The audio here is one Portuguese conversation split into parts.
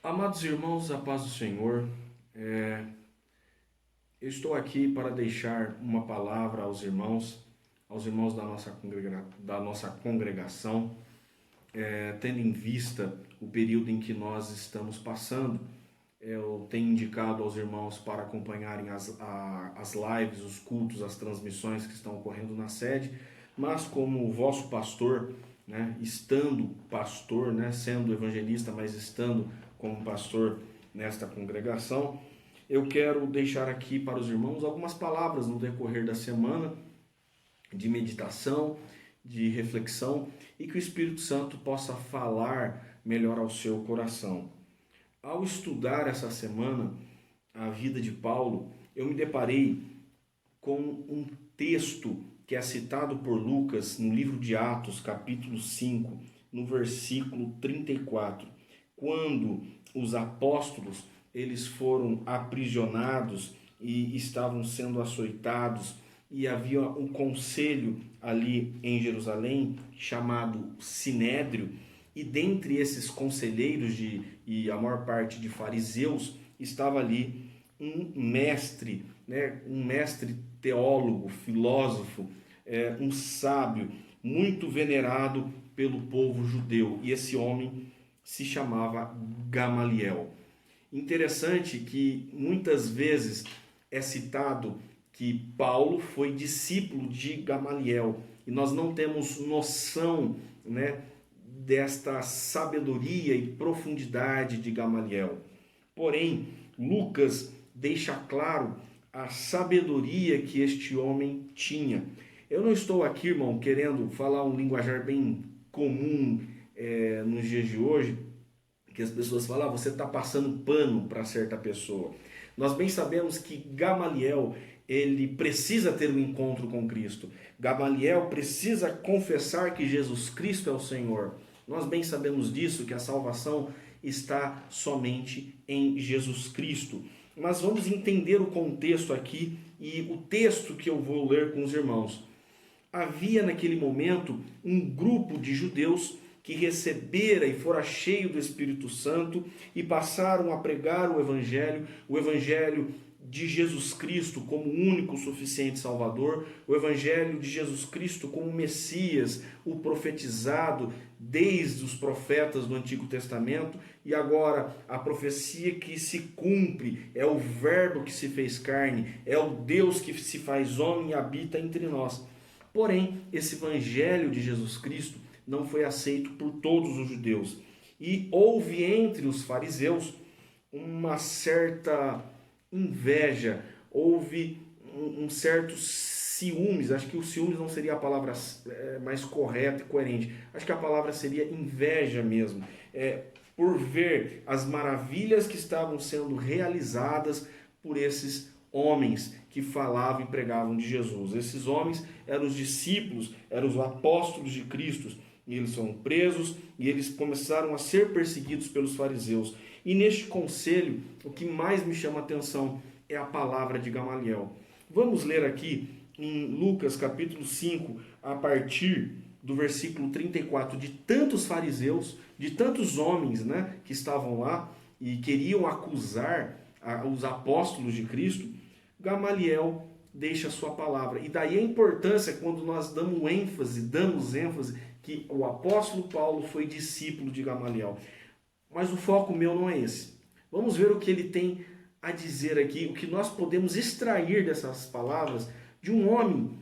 Amados irmãos, a paz do Senhor, eu estou aqui para deixar uma palavra aos irmãos da nossa congregação, tendo em vista o período em que nós estamos passando. Eu tenho indicado aos irmãos para acompanharem as lives, os cultos, as transmissões que estão ocorrendo na sede, mas como o vosso pastor, né, estando pastor, né, sendo evangelista, mas estando como pastor nesta congregação, eu quero deixar aqui para os irmãos algumas palavras no decorrer da semana de meditação, de reflexão e que o Espírito Santo possa falar melhor ao seu coração. Ao estudar essa semana a vida de Paulo, eu me deparei com um texto que é citado por Lucas no livro de Atos, capítulo 5, no versículo 34, quando os apóstolos eles foram aprisionados e estavam sendo açoitados, e havia um conselho ali em Jerusalém chamado Sinédrio, e dentre esses conselheiros e a maior parte de fariseus estava ali um mestre, né, um mestre teólogo, filósofo, um sábio muito venerado pelo povo judeu, e esse homem se chamava Gamaliel. Interessante que muitas vezes é citado que Paulo foi discípulo de Gamaliel, e nós não temos noção, né, desta sabedoria e profundidade de Gamaliel. Porém, Lucas deixa claro a sabedoria que este homem tinha. Eu não estou aqui, irmão, querendo falar um linguajar bem comum nos dias de hoje, que as pessoas falam, você está passando pano para certa pessoa. Nós bem sabemos que Gamaliel, ele precisa ter um encontro com Cristo. Gamaliel precisa confessar que Jesus Cristo é o Senhor. Nós bem sabemos disso, que a salvação está somente em Jesus Cristo. Mas vamos entender o contexto aqui e o texto que eu vou ler com os irmãos. Havia naquele momento um grupo de judeus que recebera e fora cheio do Espírito Santo e passaram a pregar o Evangelho de Jesus Cristo como único suficiente Salvador, o Evangelho de Jesus Cristo como Messias, o profetizado desde os profetas do Antigo Testamento, e agora a profecia que se cumpre, é o Verbo que se fez carne, é o Deus que se faz homem e habita entre nós. Porém, esse Evangelho de Jesus Cristo não foi aceito por todos os judeus. E houve entre os fariseus uma certa inveja, houve um certo ciúmes. Acho que o ciúmes não seria a palavra mais correta e coerente. Acho que a palavra seria inveja mesmo. Por ver as maravilhas que estavam sendo realizadas por esses homens que falavam e pregavam de Jesus. Esses homens eram os discípulos, eram os apóstolos de Cristo, e eles foram presos e eles começaram a ser perseguidos pelos fariseus. E neste conselho, o que mais me chama a atenção é a palavra de Gamaliel. Vamos ler aqui em Lucas capítulo 5, a partir do versículo 34, de tantos fariseus, de tantos homens, né, que estavam lá e queriam acusar os apóstolos de Cristo. Gamaliel deixa a sua palavra. E daí a importância quando nós damos ênfase que o apóstolo Paulo foi discípulo de Gamaliel. Mas o foco meu não é esse. Vamos ver o que ele tem a dizer aqui, o que nós podemos extrair dessas palavras de um homem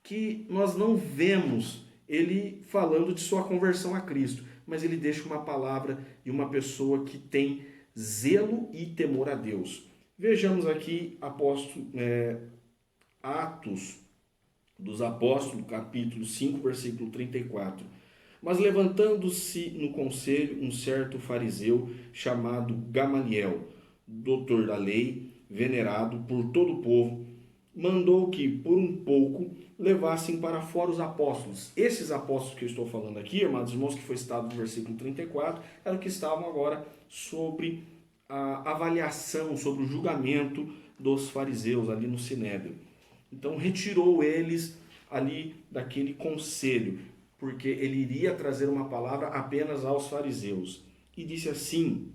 que nós não vemos ele falando de sua conversão a Cristo, mas ele deixa uma palavra de uma pessoa que tem zelo e temor a Deus. Vejamos aqui Atos dos Apóstolos, capítulo 5, versículo 34. Mas levantando-se no conselho um certo fariseu chamado Gamaliel, doutor da lei, venerado por todo o povo, mandou que, por um pouco, levassem para fora os apóstolos. Esses apóstolos que eu estou falando aqui, amados irmãos, que foi citado no versículo 34, eram que estavam agora sobre a avaliação, sobre o julgamento dos fariseus ali no Sinédrio. Então retirou eles ali daquele conselho, porque ele iria trazer uma palavra apenas aos fariseus. E disse assim: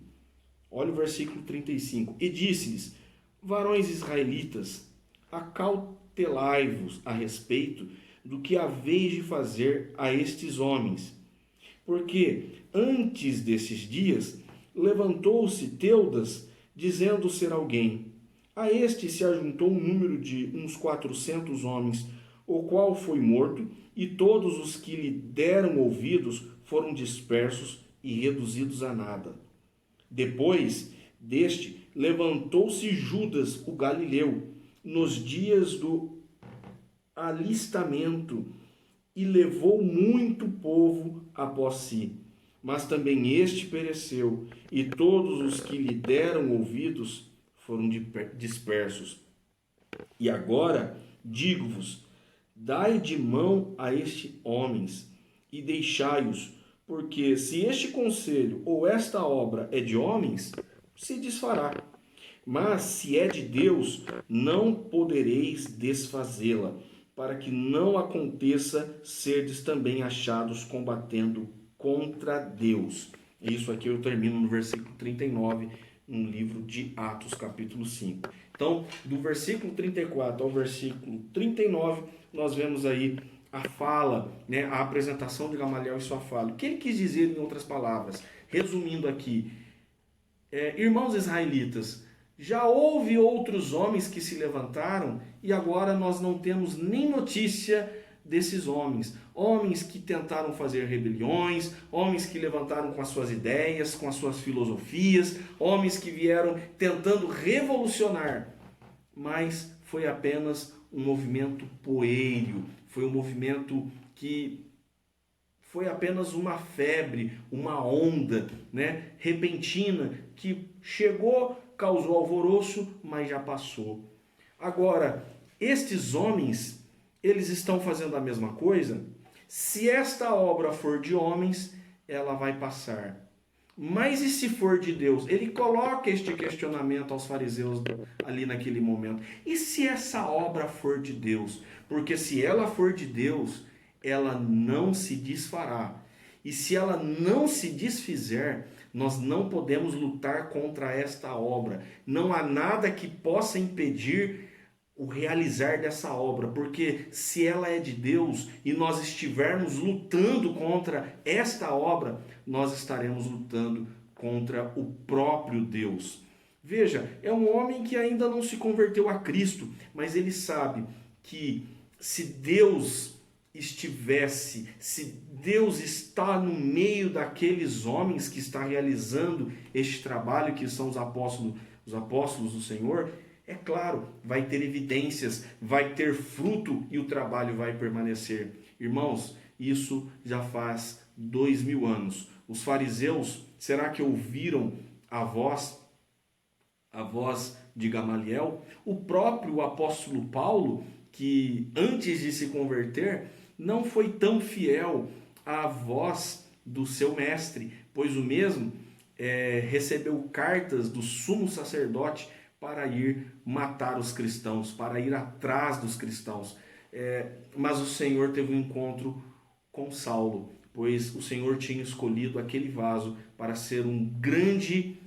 Olha o versículo 35. E disse-lhes: varões israelitas, acautelai-vos a respeito do que haveis de fazer a estes homens. Porque antes desses dias levantou-se Teudas, dizendo ser alguém. A este se ajuntou um número de uns 400 homens, o qual foi morto, e todos os que lhe deram ouvidos foram dispersos e reduzidos a nada. Depois deste, levantou-se Judas, o galileu, nos dias do alistamento, e levou muito povo após si. Mas também este pereceu, e todos os que lhe deram ouvidos foram dispersos. E agora digo-vos: dai de mão a estes homens e deixai-os, porque se este conselho ou esta obra é de homens, se desfará. Mas se é de Deus, não podereis desfazê-la, para que não aconteça serdes também achados combatendo contra Deus. Isso aqui eu termino no versículo 39, no livro de Atos, capítulo 5. Então, do versículo 34 ao versículo 39, nós vemos aí a fala, né, a apresentação de Gamaliel e sua fala. O que ele quis dizer em outras palavras? Resumindo aqui, irmãos israelitas, já houve outros homens que se levantaram e agora nós não temos nem notícia desses homens. Homens que tentaram fazer rebeliões, homens que levantaram com as suas ideias, com as suas filosofias, homens que vieram tentando revolucionar. Mas foi apenas um movimento poeiro, foi um movimento que foi apenas uma febre, uma onda, né, repentina, que chegou, causou alvoroço, mas já passou. Agora, estes homens, eles estão fazendo a mesma coisa? Se esta obra for de homens, ela vai passar. Mas e se for de Deus? Ele coloca este questionamento aos fariseus ali naquele momento. E se essa obra for de Deus? Porque se ela for de Deus, ela não se desfará. E se ela não se desfizer, nós não podemos lutar contra esta obra. Não há nada que possa impedir o realizar dessa obra, porque se ela é de Deus e nós estivermos lutando contra esta obra, nós estaremos lutando contra o próprio Deus. Veja, é um homem que ainda não se converteu a Cristo, mas ele sabe que se Deus estivesse, se Deus está no meio daqueles homens que está realizando este trabalho, que são os apóstolos do Senhor, é claro, vai ter evidências, vai ter fruto e o trabalho vai permanecer. Irmãos, isso já faz 2000 anos. Os fariseus, será que ouviram a voz de Gamaliel? O próprio apóstolo Paulo, que antes de se converter, não foi tão fiel à voz do seu mestre, pois o mesmo recebeu cartas do sumo sacerdote para ir matar os cristãos, para ir atrás dos cristãos. Mas o Senhor teve um encontro com Saulo, pois o Senhor tinha escolhido aquele vaso para ser um grande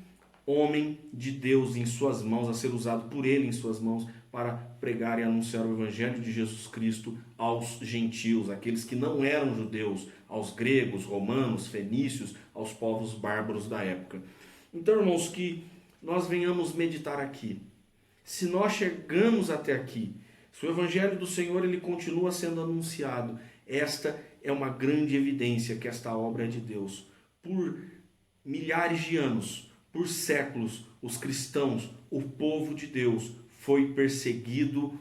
homem de Deus em suas mãos, a ser usado por ele em suas mãos para pregar e anunciar o evangelho de Jesus Cristo aos gentios, aqueles que não eram judeus, aos gregos, romanos, fenícios, aos povos bárbaros da época. Então, irmãos, que nós venhamos meditar aqui. Se nós chegamos até aqui, se o evangelho do Senhor ele continua sendo anunciado, esta é uma grande evidência que esta obra é de Deus. Por milhares de anos, por séculos, os cristãos, o povo de Deus, foi perseguido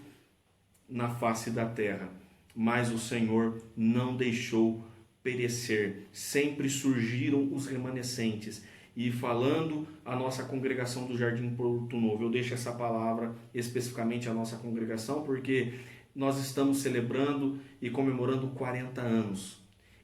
na face da terra, mas o Senhor não deixou perecer. Sempre surgiram os remanescentes. E falando a nossa congregação do Jardim Porto Novo, eu deixo essa palavra especificamente à nossa congregação, porque nós estamos celebrando e comemorando 40 anos.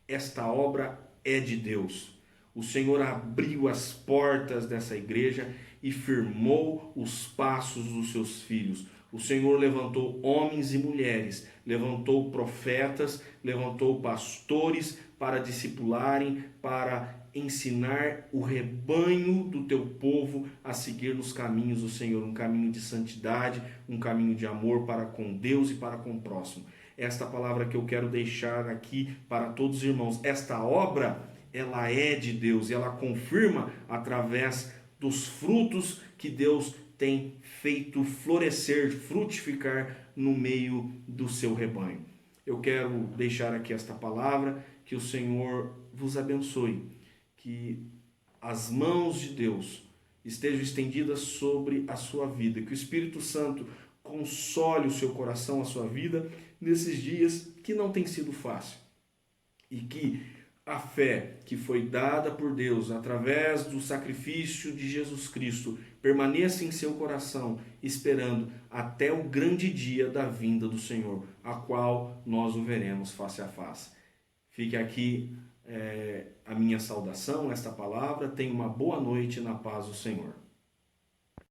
Esta obra é de Deus. O Senhor abriu as portas dessa igreja e firmou os passos dos seus filhos. O Senhor levantou homens e mulheres, levantou profetas, levantou pastores para discipularem, para ensinar o rebanho do teu povo a seguir nos caminhos do Senhor, um caminho de santidade, um caminho de amor para com Deus e para com o próximo. Esta palavra que eu quero deixar aqui para todos os irmãos, esta obra, ela é de Deus e ela confirma através dos frutos que Deus tem feito florescer, frutificar no meio do seu rebanho. Eu quero deixar aqui esta palavra, que o Senhor vos abençoe, que as mãos de Deus estejam estendidas sobre a sua vida, que o Espírito Santo console o seu coração, a sua vida, nesses dias que não tem sido fácil, e que a fé que foi dada por Deus através do sacrifício de Jesus Cristo permaneça em seu coração, esperando até o grande dia da vinda do Senhor, a qual nós o veremos face a face. Fique aqui a minha saudação, esta palavra. Tenha uma boa noite na paz do Senhor.